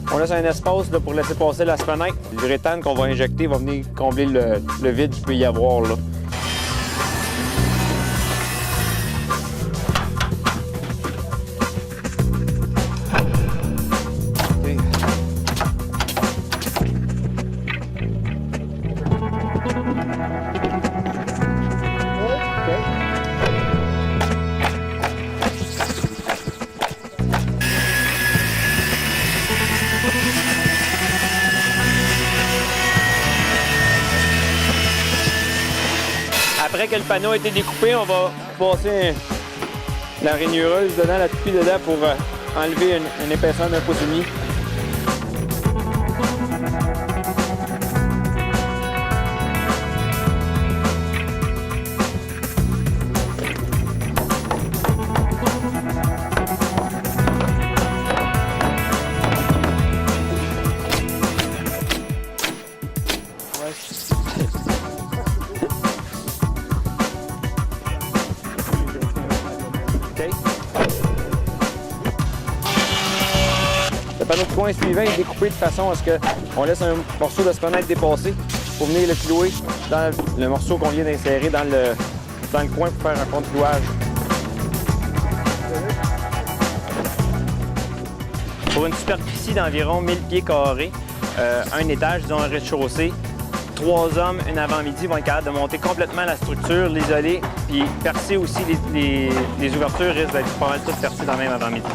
On laisse un espace là, pour laisser passer la fenêtre. L'uréthane qu'on va injecter va venir combler le vide qu'il peut y avoir là. Après que le panneau a été découpé, on va passer la rainureuse dedans, la toupie dedans pour enlever une épaisseur d'1,5 pouce. Le panneau de coin suivant est découpé de façon à ce qu'on laisse un morceau de fenêtre dépasser pour venir le clouer dans le morceau qu'on vient d'insérer dans le coin pour faire un fond de clouage. Pour une superficie d'environ 1000 pieds carrés, un étage, disons un rez-de-chaussée, 3 hommes, une avant-midi vont être capables de monter complètement la structure, l'isoler, puis percer aussi les ouvertures risquent d'être pas mal toutes percées dans le même avant-midi.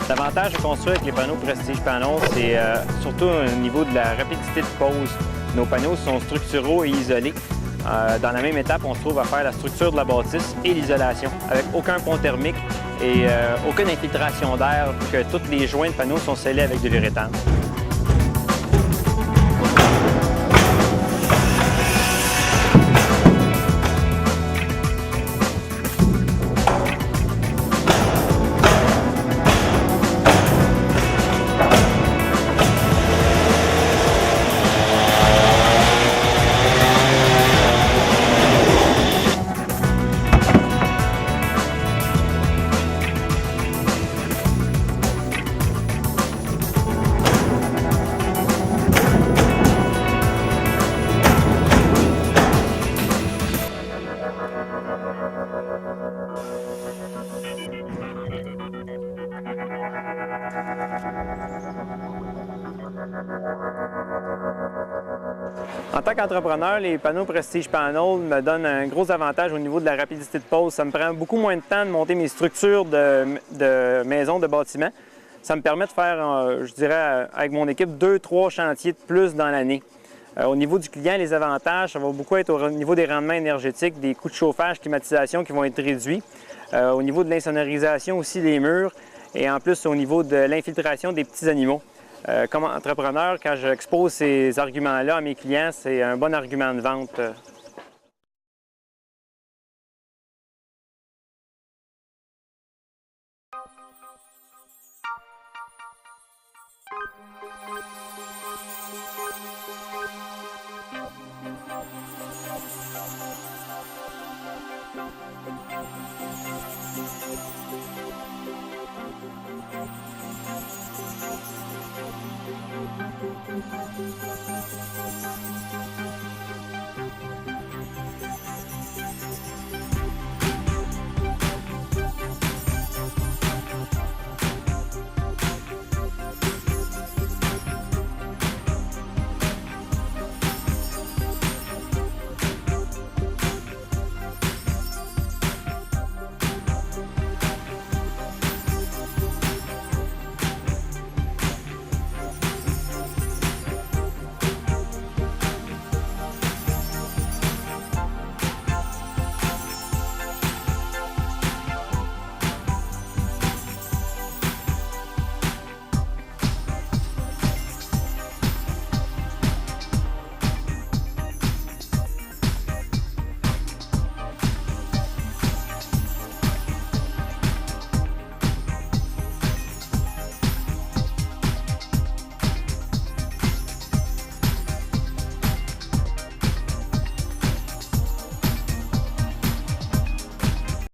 L'avantage de construire avec les panneaux Prestige Panels, c'est surtout au niveau de la rapidité de pose. Nos panneaux sont structuraux et isolés. Dans la même étape, on se trouve à faire la structure de la bâtisse et l'isolation, avec aucun pont thermique et aucune infiltration d'air, vu que tous les joints de panneaux sont scellés avec de l'uréthane. En tant qu'entrepreneur, les panneaux Prestige Panels me donnent un gros avantage au niveau de la rapidité de pose. Ça me prend beaucoup moins de temps de monter mes structures de maisons, de bâtiments. Ça me permet de faire, je dirais, avec mon équipe, 2-3 chantiers de plus dans l'année. Au niveau du client, les avantages, ça va beaucoup être au niveau des rendements énergétiques, des coûts de chauffage, climatisation qui vont être réduits. Au niveau de l'insonorisation aussi, des murs. Et en plus, au niveau de l'infiltration des petits animaux. Comme entrepreneur, quand j'expose ces arguments-là à mes clients, c'est un bon argument de vente.